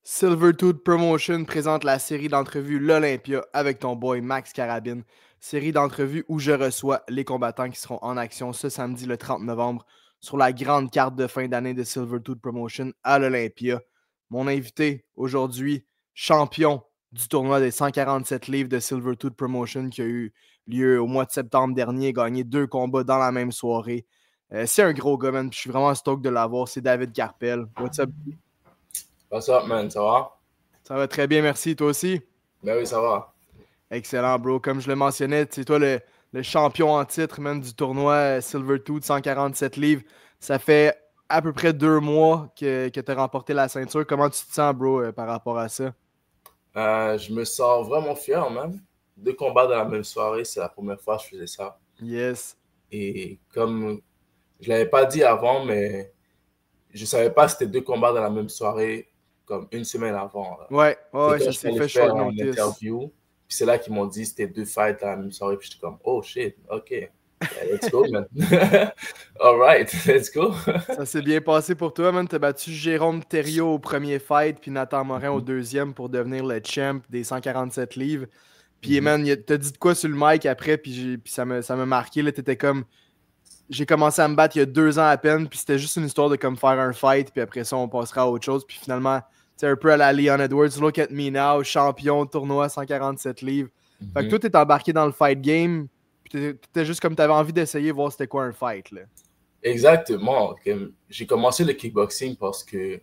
Silvertooth Promotion présente la série d'entrevues L'Olympia avec ton boy Max Carabine. Série d'entrevues où je reçois les combattants qui seront en action ce samedi le 30 novembre sur la grande carte de fin d'année de Silvertooth Promotion à l'Olympia. Mon invité aujourd'hui, champion du tournoi des 147 livres de Silvertooth Promotion qui a eu lieu au mois de septembre dernier, gagné 2 combats dans la même soirée. C'est un gros gars, man. Je suis vraiment stoked de l'avoir. C'est David Carpel. What's up? What's up, man? Ça va? Ça va très bien, merci. Toi aussi? Ben oui, ça va. Excellent, bro. Comme je le mentionnais, c'est toi le champion en titre, man, du tournoi Silvertooth 147 livres. Ça fait à peu près 2 mois que tu as remporté la ceinture. Comment tu te sens, bro, par rapport à ça? Je me sens vraiment fier, man. 2 combats dans la même soirée, c'est la première fois que je faisais ça. Yes. Et comme je l'avais pas dit avant, mais je savais pas que c'était 2 combats dans la même soirée, comme une semaine avant, là. Ouais, ouais, C'est ouais, quand ça je suis s'est allé fait short faire une notice. interview, puis c'est là qu'ils m'ont dit que c'était 2 fights dans la même soirée, puis j'étais comme, oh shit, ok. Yeah, let's go, man. All right, let's go. Ça s'est bien passé pour toi, man. T'as battu Jérôme Thériault au premier fight, puis Nathan Morin au deuxième pour devenir le champ des 147 livres. Puis, man, t'as dit de quoi sur le mic après, puis ça m'a marqué. Là, t'étais comme, j'ai commencé à me battre il y a 2 ans à peine, puis c'était juste une histoire de comme faire un fight, puis après ça, on passera à autre chose. Puis finalement, c'est un peu à la Leon Edwards, look at me now, champion de tournoi 147 livres. Fait que toi, t'es embarqué dans le fight game, puis t'étais juste comme t'avais envie d'essayer, voir c'était quoi un fight, là. Exactement. J'ai commencé le kickboxing parce que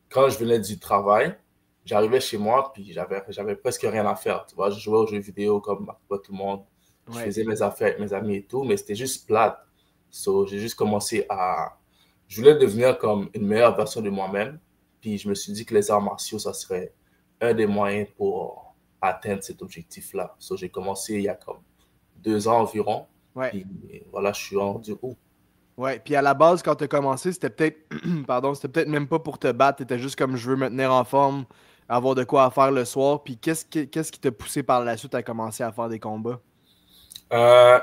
quand je venais du travail, j'arrivais chez moi puis j'avais presque rien à faire. Tu vois, je jouais aux jeux vidéo comme tout le monde. Je Ouais. faisais mes affaires avec mes amis et tout, mais c'était juste plate. So, j'ai juste commencé à... Je voulais devenir comme une meilleure version de moi-même. Puis je me suis dit que les arts martiaux, ça serait un des moyens pour atteindre cet objectif-là. So, j'ai commencé il y a comme 2 ans environ. Ouais. Puis voilà, je suis rendu où? Ouais. Puis à la base, quand t'as commencé, c'était peut-être, pardon, c'était peut-être même pas pour te battre, t'étais juste comme je veux me tenir en forme, avoir de quoi à faire le soir. Puis qu'est-ce qui t'a poussé par la suite à commencer à faire des combats? Euh,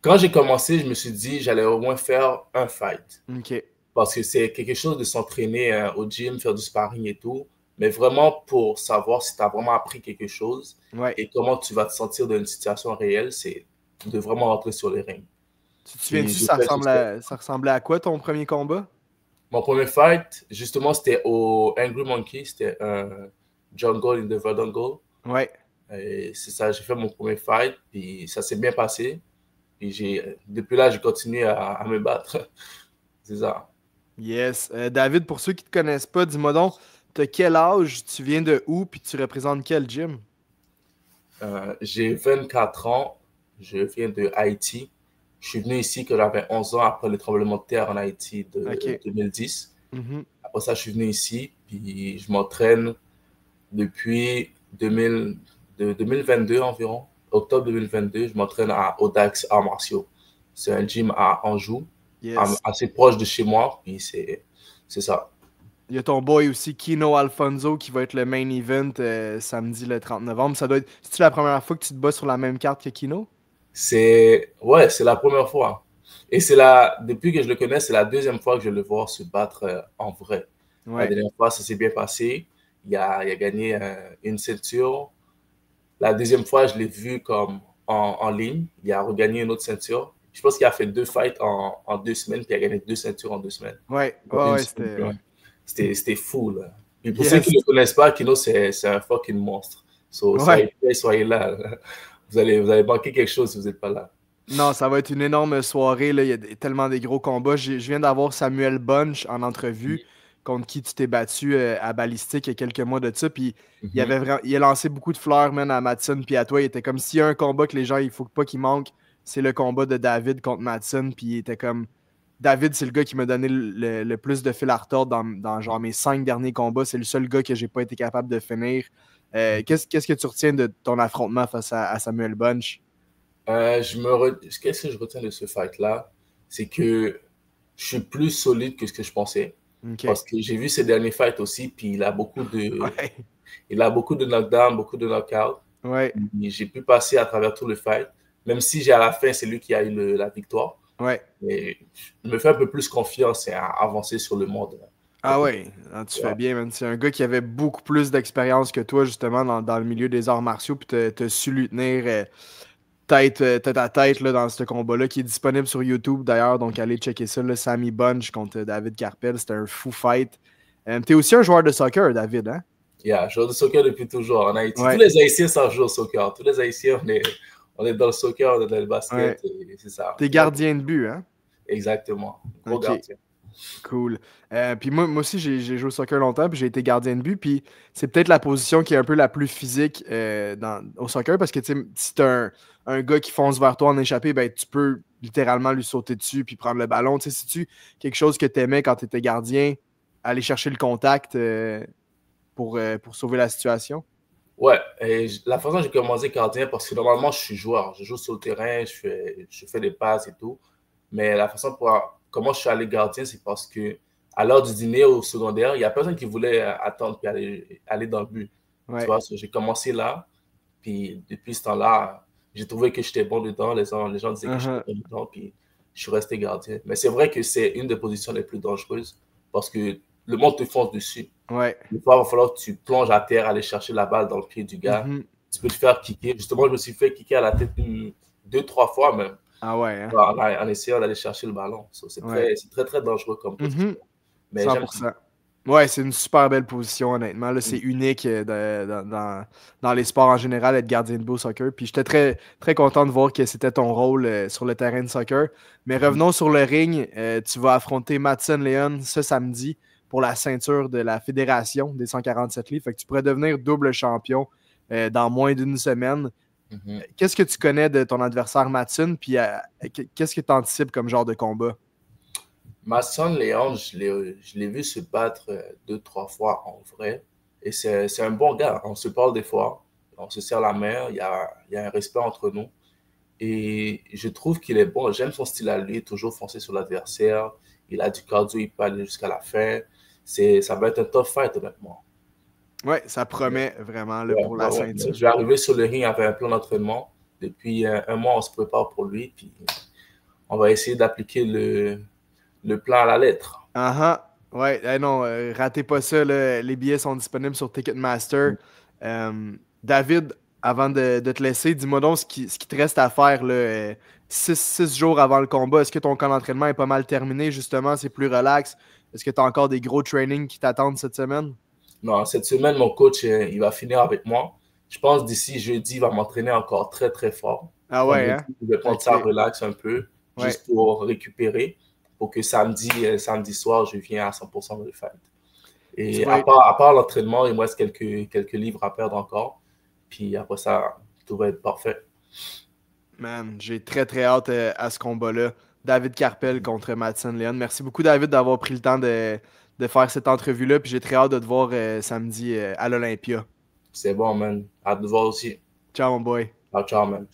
Quand j'ai commencé, je me suis dit j'allais au moins faire un fight. Ok. Parce que c'est quelque chose de s'entraîner au gym, faire du sparring et tout. Mais vraiment pour savoir si tu as vraiment appris quelque chose Ouais. et comment tu vas te sentir dans une situation réelle, c'est de vraiment rentrer sur les rings. Tu te Puis souviens-tu, j'ai fait juste ça. ça ressemblait à quoi ton premier combat? Mon premier fight, justement, c'était au Angry Monkey. C'était un Jungle in the Jungle. Ouais. Et c'est ça, j'ai fait mon premier fight. Puis ça s'est bien passé. Puis depuis là, j'ai continué à me battre. C'est ça. Yes. David, pour ceux qui te connaissent pas, dis-moi donc, t'as quel âge, tu viens de où, puis tu représentes quel gym? J'ai 24 ans. Je viens de Haïti. Je suis venu ici quand j'avais 11 ans après le tremblement de terre en Haïti de Ok. 2010. Mhm. Après ça, je suis venu ici. Puis je m'entraîne depuis 2000, de 2022 environ. Octobre 2022, je m'entraîne à Audax Arts Martiaux. C'est un gym à Anjou, Yes. assez proche de chez moi. Puis c'est ça. Il y a ton boy aussi, Kino Alfonso, qui va être le main event samedi le 30 novembre. Ça doit être. C'est-tu la première fois que tu te bats sur la même carte que Kino? Ouais, c'est la première fois. Et depuis que je le connais, c'est la deuxième fois que je le vois se battre en vrai. La Ouais. dernière fois, ça s'est bien passé. Il a gagné une ceinture. La deuxième fois, je l'ai vu comme en ligne. Il a regagné une autre ceinture. Je pense qu'il a fait 2 fights en 2 semaines, puis il a gagné 2 ceintures en 2 semaines. Ouais. En Ouais, une ouais, semaine, c'était. ouais. C'était fou, là. Et pour ceux qui Yes. ne le connaissent pas, Kino, c'est un fucking monstre. So, Ouais. soyez prêts, soyez là. Vous allez manquer quelque chose si vous n'êtes pas là. Non, ça va être une énorme soirée, là. Il y a tellement des gros combats. Je viens d'avoir Samuel Bunch en entrevue, contre qui tu t'es battu à Balistique il y a quelques mois de ça. Puis Mhm. il a lancé beaucoup de fleurs, man, à Madsen puis à toi. Il était comme s'il y a un combat que les gens, il faut pas qu'il manque, c'est le combat de David contre Madsen. Puis il était comme. David, c'est le gars qui m'a donné le plus de fil à retordre dans genre mes 5 derniers combats. C'est le seul gars que j'ai pas été capable de finir. Qu'est-ce que tu retiens de ton affrontement face à Samuel Bunch? Qu'est-ce que je retiens de ce fight-là? C'est que je suis plus solide que ce que je pensais. Ok. Parce que j'ai vu ses derniers fights aussi, puis Ouais. il a beaucoup de knockdowns, beaucoup de knockouts. Ouais. J'ai pu passer à travers tout le fight, même si à la fin, c'est lui qui a eu la victoire. Ouais. Mais je me fais un peu plus confiance et à avancer sur le monde. Ah ouais, ah, tu fais Ouais, bien, man. C'est un gars qui avait beaucoup plus d'expérience que toi, justement, dans le milieu des arts martiaux, puis t'as su lui tenir tête à tête là, dans ce combat-là, qui est disponible sur YouTube d'ailleurs, donc allez checker ça, là, Sammy Bunch contre David Carpel, c'était un fou fight. T'es aussi un joueur de soccer, David, hein? yeah, je joue du soccer depuis toujours en Haïti. Tous Ouais, les Haïtiens savent jouer au soccer. Tous les Haïtiens, on est dans le soccer, on est dans le ouais. basket, et c'est ça. T'es Tout le monde- gardien de but, hein? Exactement. Gros Ok. gardien. Cool. Puis moi aussi, j'ai joué au soccer longtemps, puis j'ai été gardien de but. Puis c'est peut-être la position qui est un peu la plus physique au soccer, parce que tu sais, si t'as un gars qui fonce vers toi en échappée, ben tu peux littéralement lui sauter dessus puis prendre le ballon. Tu sais, si tu quelque chose que t'aimais quand t'étais gardien, aller chercher le contact pour sauver la situation? Ouais, et la façon dont j'ai commencé gardien, parce que normalement, je suis joueur. Je joue sur le terrain, je fais des passes et tout. Mais la façon comment je suis allé gardien, c'est parce que à l'heure du dîner au secondaire, il n'y a personne qui voulait attendre puis aller dans le but. Tu Ouais. vois, j'ai commencé là, puis depuis ce temps-là, j'ai trouvé que j'étais bon dedans. Les gens disaient que j'étais Uh-huh. bon dedans, puis je suis resté gardien. Mais c'est vrai que c'est une des positions les plus dangereuses parce que le monde te fonce dessus. Ouais. Des fois, il va falloir que tu plonges à terre, aller chercher la balle dans le pied du gars. Mhm. Tu peux te faire kicker. Justement, je me suis fait kicker à la tête deux, trois fois même Ah ouais, hein? en essayant d'aller chercher le ballon. So, Ouais. c'est très, très dangereux comme position. Mhm. Mais j'aime ça. 100%. Ouais, c'est une super belle position, honnêtement. Là, c'est Mm. unique dans les sports en général, être gardien de but au soccer. Puis j'étais très, très content de voir que c'était ton rôle sur le terrain de soccer. Mais Mhm. revenons sur le ring. Tu vas affronter Madsen Leon ce samedi pour la ceinture de la Fédération des 147 livres. Fait que tu pourrais devenir double champion dans moins d'une semaine. Mhm. Qu'est-ce que tu connais de ton adversaire Madsen? Puis qu'est-ce que tu anticipes comme genre de combat? Ma son Léon, je l'ai vu se battre deux, trois fois en vrai. Et c'est un bon gars. On se parle des fois. On se serre la main. Il y a un respect entre nous. Et je trouve qu'il est bon. J'aime son style à lui, toujours foncer sur l'adversaire. Il a du cardio, il peut aller jusqu'à la fin. Ça va être un tough fight, honnêtement. Ouais, ça promet vraiment là, Ouais, pour ouais, la ouais. Mais ceinture. je vais arriver sur le ring avec un plan d'entraînement. Depuis un mois, on se prépare pour lui. Puis on va essayer d'appliquer le plan à la lettre. Ah ah. Ouais, non, ratez pas ça, là. Les billets sont disponibles sur Ticketmaster. David, avant de te laisser, dis-moi donc ce qui te reste à faire là, 6 jours avant le combat. Est-ce que ton camp d'entraînement est pas mal terminé, justement? C'est plus relax? Est-ce que tu as encore des gros trainings qui t'attendent cette semaine? Non, cette semaine, mon coach, il va finir avec moi. Je pense d'ici jeudi, il va m'entraîner encore très, très fort. Ah ouais, Vendredi, hein? je vais prendre Ok. ça relax un peu, Ouais. juste pour récupérer, pour que samedi soir, je viens à 100% de le fight. Tu Et vas être. à part l'entraînement, il me reste quelques livres à perdre encore. Puis après ça, tout va être parfait. Man, j'ai très très hâte à ce combat-là. David Carpel contre Madsen Leon. Merci beaucoup, David, d'avoir pris le temps de faire cette entrevue-là. Puis j'ai très hâte de te voir samedi à l'Olympia. C'est bon, man. Hâte de voir aussi. Ciao, mon boy. Ciao, ciao, man.